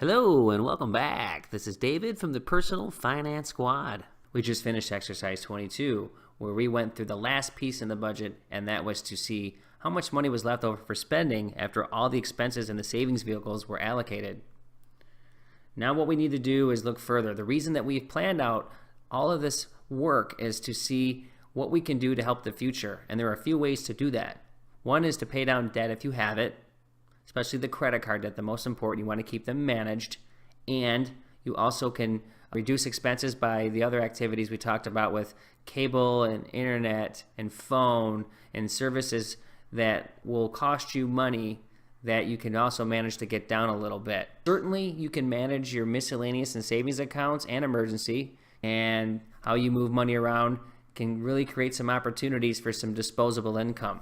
Hello and welcome back. This is David from the Personal Finance Squad. We just finished exercise 22 where we went through the last piece in the budget, and that was to see how much money was left over for spending after all the expenses and the savings vehicles were allocated. Now what we need to do is look further. The reason that we've planned out all of this work is to see what we can do to help the future, and there are a few ways to do that. One is to pay down debt if you have it, especially the credit card debt, the most important. You want to keep them managed, and you also can reduce expenses by the other activities we talked about with cable and internet and phone and services that will cost you money that you can also manage to get down a little bit. Certainly, you can manage your miscellaneous and savings accounts and emergency, and how you move money around can really create some opportunities for some disposable income.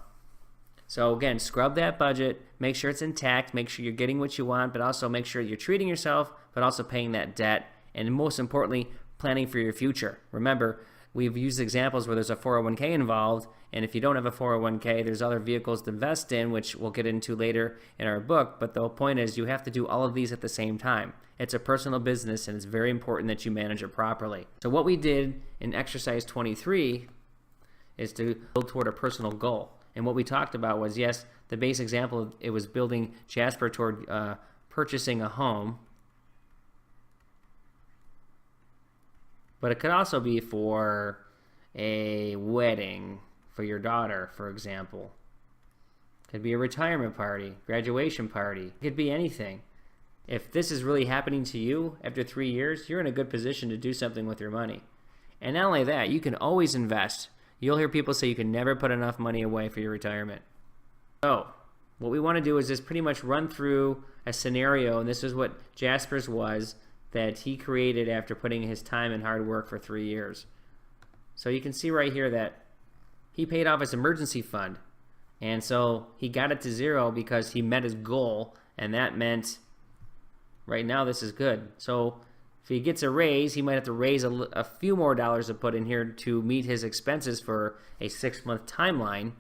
So again, scrub that budget, make sure it's intact, make sure you're getting what you want, but also make sure you're treating yourself, but also paying that debt, and most importantly, planning for your future. Remember, we've used examples where there's a 401k involved, and if you don't have a 401k, there's other vehicles to invest in, which we'll get into later in our book, but the whole point is you have to do all of these at the same time. It's a personal business, and it's very important that you manage it properly. So what we did in exercise 23 is to build toward a personal goal. And what we talked about was, yes, the base example, it was building Jasper toward purchasing a home. But it could also be for a wedding for your daughter, for example. It could be a retirement party, graduation party. It could be anything. If this is really happening to you after 3 years, you're in a good position to do something with your money. And not only that, you can always invest. You'll hear people say you can never put enough money away for your retirement. So what we want to do is just pretty much run through a scenario, and this is what Jasper's was, that he created after putting his time and hard work for 3 years. So you can see right here that he paid off his emergency fund, and so he got it to zero because he met his goal, and that meant right now this is good. So if he gets a raise, he might have to raise a few more dollars to put in here to meet his expenses for a 6-month timeline,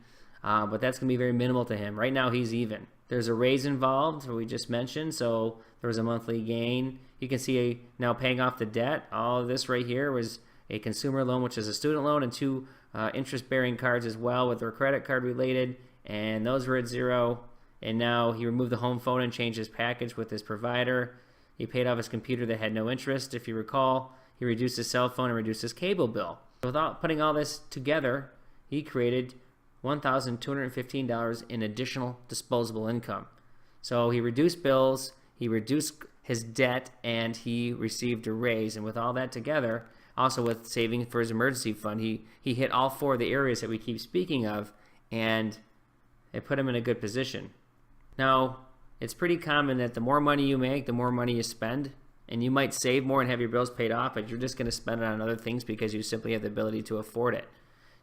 but that's going to be very minimal to him. Right now, he's even. There's a raise involved, we just mentioned, so there was a monthly gain. You can see now paying off the debt. All of this right here was a consumer loan, which is a student loan, and 2 interest-bearing cards as well with their credit card related, and those were at zero. And now he removed the home phone and changed his package with his provider. He paid off his computer that had no interest, if you recall. He reduced his cell phone and reduced his cable bill. Without putting all this together, he created $1,215 in additional disposable income. So he reduced bills, he reduced his debt, and he received a raise. And with all that together, also with saving for his emergency fund, he hit all 4 of the areas that we keep speaking of, and it put him in a good position. Now, it's pretty common that the more money you make, the more money you spend, and you might save more and have your bills paid off, but you're just going to spend it on other things because you simply have the ability to afford it.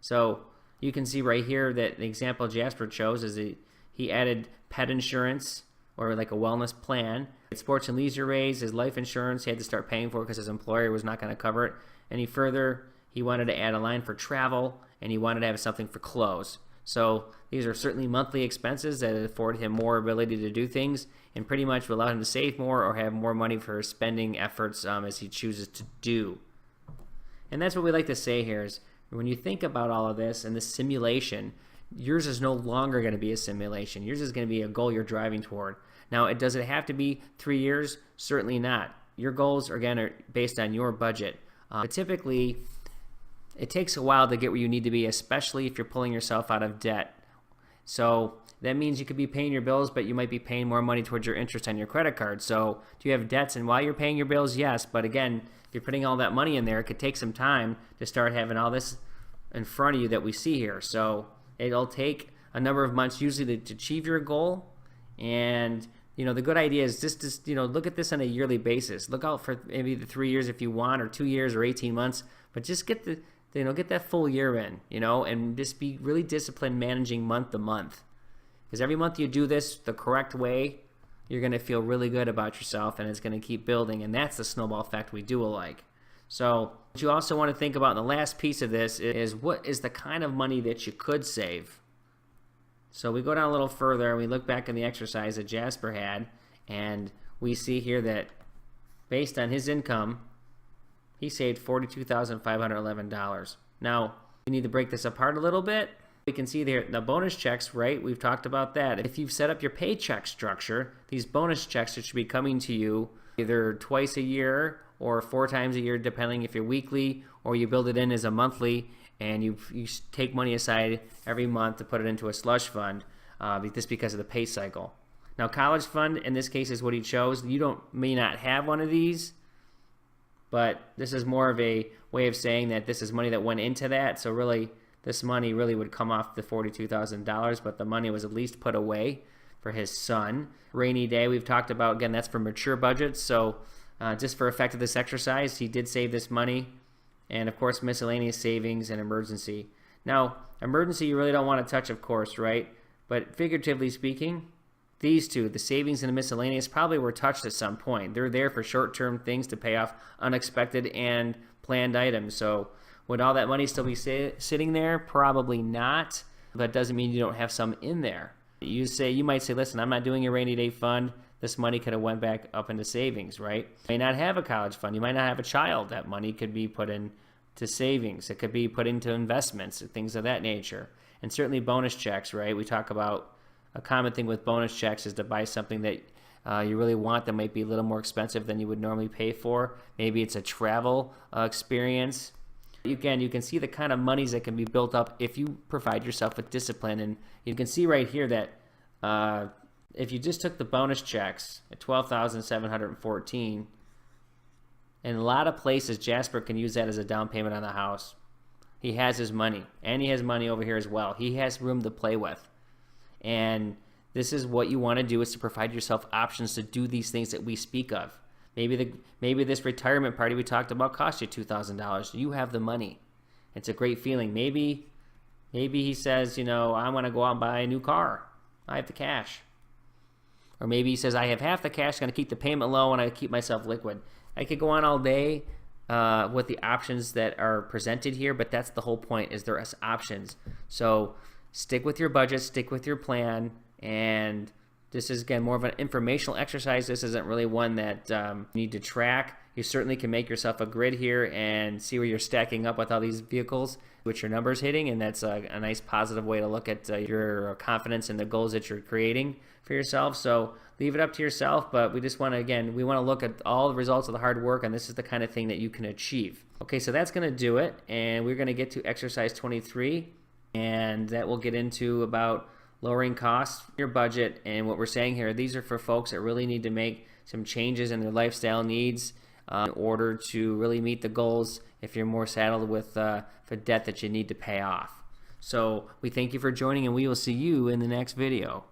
So you can see right here that the example Jasper chose is he added pet insurance or like a wellness plan. Sports and leisure raise, his life insurance he had to start paying for because his employer was not going to cover it any further. He wanted to add a line for travel, and he wanted to have something for clothes. So these are certainly monthly expenses that afford him more ability to do things and pretty much will allow him to save more or have more money for spending efforts as he chooses to do. And that's what we like to say here is when you think about all of this and this simulation, yours is no longer going to be a simulation. Yours is going to be a goal you're driving toward. Now, does it have to be 3 years? Certainly not. Your goals, again, are based on your budget. But typically, it takes a while to get where you need to be, especially if you're pulling yourself out of debt. So that means you could be paying your bills, but you might be paying more money towards your interest on your credit card. So do you have debts? And while you're paying your bills, yes. But again, if you're putting all that money in there, it could take some time to start having all this in front of you that we see here. So it'll take a number of months usually to achieve your goal. And the good idea is just to look at this on a yearly basis. Look out for maybe the 3 years if you want, or 2 years, or 18 months. But just get that full year in, and just be really disciplined managing month to month. Because every month you do this the correct way, you're going to feel really good about yourself, and it's going to keep building. And that's the snowball effect we do alike. So what you also want to think about in the last piece of this is what is the kind of money that you could save. So we go down a little further and we look back in the exercise that Jasper had, and we see here that based on his income, he saved $42,511. Now, we need to break this apart a little bit. We can see there the bonus checks, right? We've talked about that. If you've set up your paycheck structure, these bonus checks should be coming to you either twice a year or 4 times a year, depending if you're weekly or you build it in as a monthly, and you take money aside every month to put it into a slush fund, just because of the pay cycle. Now, college fund in this case is what he chose. You may not have one of these, but this is more of a way of saying that this is money that went into that. So really, this money really would come off the $42,000, but the money was at least put away for his son. Rainy day, we've talked about, again, that's for mature budgets. So just for effect of this exercise, he did save this money. And of course, miscellaneous savings and emergency. Now, emergency you really don't want to touch, of course, right? But figuratively speaking, these two, the savings and the miscellaneous, probably were touched at some point. They're there for short-term things to pay off unexpected and planned items. So would all that money still be sitting there? Probably not. But it doesn't mean you don't have some in there. You might say, listen, I'm not doing a rainy day fund. This money could have went back up into savings, right? You may not have a college fund. You might not have a child. That money could be put into savings. It could be put into investments, things of that nature. And certainly bonus checks, right? We talk about a common thing with bonus checks is to buy something that you really want that might be a little more expensive than you would normally pay for. Maybe it's a travel experience. Again, you can see the kind of monies that can be built up if you provide yourself with discipline. And you can see right here that if you just took the bonus checks at $12,714, in a lot of places, Jasper can use that as a down payment on the house. He has his money, and he has money over here as well. He has room to play with. And this is what you want to do, is to provide yourself options to do these things that we speak of. Maybe this retirement party we talked about cost you $2,000. You have the money. It's a great feeling. Maybe he says, I want to go out and buy a new car. I have the cash. Or maybe he says, I have half the cash, going to keep the payment low, and I keep myself liquid. I could go on all day with the options that are presented here, but that's the whole point, is there is options. So stick with your budget, stick with your plan, and this is, again, more of an informational exercise. This isn't really one that you need to track. You certainly can make yourself a grid here and see where you're stacking up with all these vehicles, which your numbers hitting, and that's a nice positive way to look at your confidence in the goals that you're creating for yourself. So leave it up to yourself, but we just want to, again, we want to look at all the results of the hard work, and this is the kind of thing that you can achieve. Okay, so that's going to do it, and we're going to get to exercise 23, and that will get into about lowering costs, your budget, and what we're saying here, these are for folks that really need to make some changes in their lifestyle needs in order to really meet the goals if you're more saddled with for debt that you need to pay off. So we thank you for joining, and we will see you in the next video.